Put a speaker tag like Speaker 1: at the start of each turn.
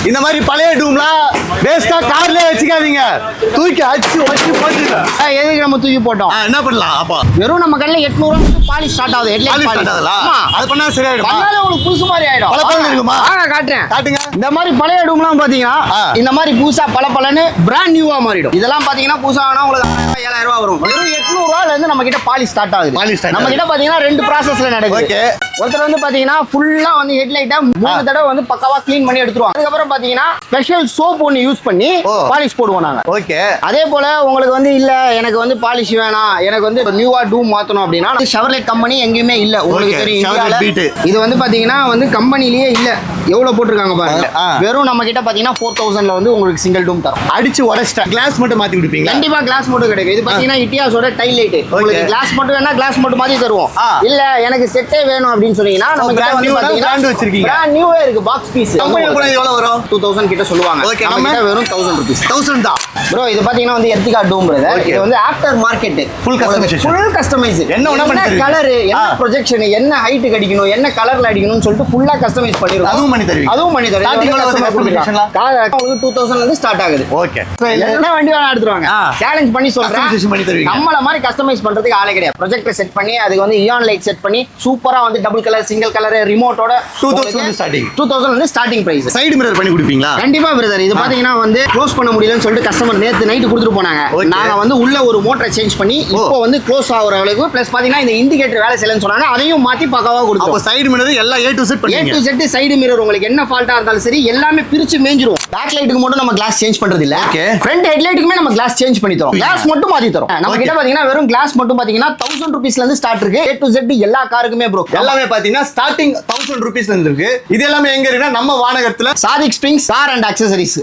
Speaker 1: இந்த மாதிரி பழைய டூம்லாம் வேஸ்டா கார்லயே வச்சுக்காதீங்க, தூக்கி அடிச்சு வச்சு போட்டுங்க.
Speaker 2: எதுக்கு நம்ம தூக்கி போட்டோம்?
Speaker 1: என்ன பண்ணலாம் அப்பா?
Speaker 2: வெறும் நம்ம கடையில 800 ரூபாய் பாலிஷ் ஸ்டார்ட் ஆகுது.
Speaker 1: பாலிஷ் ஸ்டார்ட் ஆகுதா? அது பண்ணா சரியாயிடும்.
Speaker 2: பண்ணாலே உங்களுக்கு புதுசு மாதிரி ஆயிடும்.
Speaker 1: பளபளன்னு இருக்குமா?
Speaker 2: காட்டுறேன்,
Speaker 1: காட்டுங்க.
Speaker 2: இந்த மாதிரி பழைய டூம்லாம் பாத்தீங்கன்னா இந்த மாதிரி புதுசா பளபளன்னு பிராண்ட் நியூவா மாறிடும். இதெல்லாம் பாத்தீங்கன்னா புதுசா வேணா உங்களுக்கு 6000 7000 ரூபாய் வரும். வெறும் 800 ரூபாயில இருந்து நம்ம கிட்ட பாலிஷ் ஸ்டார்ட் ஆகுது. நம்ம கிட்ட பாத்தீங்கன்னா 2 ப்ராசஸ்ல நடக்குது. ஒருத்தர் வந்து பாத்தீங்கன்னா ஃபுல்லா வந்து ஹெட்லைட்டா 3 தடவை வந்து பக்காவா க்ளீன் பண்ணி எடுத்துருவாங்க. அதுக்கப்புறம் பாத்தீங்கன்னா ஸ்பெஷல் சோப் ஒன்னு யூஸ் பண்ணி பாலிஷ் போடுவோம் நாங்க.
Speaker 1: ஓகே.
Speaker 2: அதே போல உங்களுக்கு வந்து இல்ல எனக்கு வந்து பாலிஷ் வேணாம், எனக்கு வந்து நியூவா டூம் மாத்தணும் அப்படின்னா ஷெவர்லெட் கம்பெனி எங்கேயுமே இல்ல. உங்களுக்கு தெரியும் இந்தியால இது வந்து பாத்தீங்கன்னா வந்து கம்பெனிலேயே இல்ல. எவ்வளவு போட்டிருக்காங்க பாருங்க. வெறும் நம்ம கிட்ட பாத்தீங்கன்னா 4000ல வந்து உங்களுக்கு சிங்கிள் டூம் தரும்.
Speaker 1: அடிச்சு உடைச்சிட்டா கிளாஸ் மட்டும் மாத்தி கொடுப்பீங்க?
Speaker 2: கண்டிப்பா கிளாஸ் மட்டும் கிடைக்கும். இது பாத்தீங்கன்னா இட்டியாஸோட டைல் லைட். உங்களுக்கு கிளாஸ் மட்டும் வேணா கிளாஸ் மட்டும் மாத்தி தருவோம். இல்ல எனக்கு செட்டே வேணும் அப்படின்னு சொன்னீங்கன்னா நம்ம கிட்ட வந்து பாத்தீங்கன்னா பிராண்ட் வச்சிருக்கீங்க. பிராண்ட் நியூவே இருக்கு பாக்ஸ் பீஸ்.
Speaker 1: கம்பெனில கூட எவ்வளவு வரும்?
Speaker 2: 2000 கிட்ட சொல்லுவாங்க. நம்ம கிட்ட வெறும் 1000 ரூபீஸ்.
Speaker 1: 1000 தான்
Speaker 2: bro. இது பாத்தீங்கன்னா வந்து எர்டிகா டூம் பிரதர். இது வந்து ஆஃப்டர் மார்க்கெட் ஃபுல் கஸ்டமைஸ். என்ன கலர், என்ன ப்ரொஜெக்ஷன், என்ன ஹைட் அடிக்கணும், என்ன கலர்ல அடிக்கணும்னு சொல்லிட்டு ஃபுல்லா கஸ்டமைஸ் பண்ணிருக்கோம். அதுவும் பண்ணி தருவீங்க? அதுவும் பண்ணி தருவீங்க. உங்களுக்கு 2000ல இருந்து ஸ்டார்ட் ஆகுது. ஓகே. என்ன வண்டி வேணா எடுத்துருவாங்க. சேலஞ்ச் பண்ணி சொல்றேன். நம்மள மாதிரி கஸ்டமைஸ் பண்றதுக்கு ஆளே கிடையாது. ப்ரொஜெக்டர் செட் பண்ணி அதுக்கு வந்து இயான் லைட் செட் பண்ணி சூப்பரா வந்து டபுள் கலர் சிங்கிள் கலர் ரிமோட்டோட 2000 ஸ்டார்டிங். 2000 வந்து ஸ்டார்டிங் பிரைஸ்.
Speaker 1: சைடு மிரர் பண்ணி கொடுப்பீங்களா?
Speaker 2: கண்டிப்பா பிரதர். இது பாத்தீங்கன்னா வந்து க்ளோஸ் பண்ண முடியலன்னு சொல்லிட்டு கஸ்டமர் நேத்து நைட் கொடுத்துட்டு போனாங்க. நாங்க வந்து உள்ள ஒரு மோட்டரை சேஞ்ச் பண்ணி இப்போ வந்து க்ளோஸ் ஆகுற அளவுக்கு பிளஸ் பாத்தீங்கன்னா இந்த இண்டிகேட்டர் வேலை செய்யலன்னு சொன்னாங்க. அதையும் மாத்தி பக்காவா கொடுத்தோம். அப்ப
Speaker 1: சைடு மிரர் எல்லாம் A to Z பண்ணீங்க.
Speaker 2: A to Z side mirror உங்களுக்கு என்ன ஃபால்ட்டா இருந்தாலும் சரி எல்லாமே பிரிச்சு மேஞ்சிரும். பேக் லைட்டுக்கு மட்டும் நம்ம கிளாஸ் சேஞ்ச் பண்றது இல்ல. ஃப்ரண்ட் ஹெட் லைட்டுக்குமே நம்ம கிளாஸ் சேஞ்ச் பண்ணி தரோம். கிளாஸ் மட்டும் மாத்தி தரோம். நம்ம கிட்ட பாத்தீங்கன்னா வெறும் கிளாஸ் மட்டும் பாத்தீங்கன்னா 1000 ரூபீஸ்ல இருந்து ஸ்டார்ட் இருக்கு. A to Z எல்லா காருக்குமே ப்ரோ.
Speaker 1: எல்லாமே பாத்தீங்கன்னா ஸ்டார்டிங் 1000 ரூபீஸ்ல இருந்து இருக்கு. இது எல்லாமே எங்க இருக்குன்னா நம்ம வானகத்துல
Speaker 2: Sadiq springs car and accessories.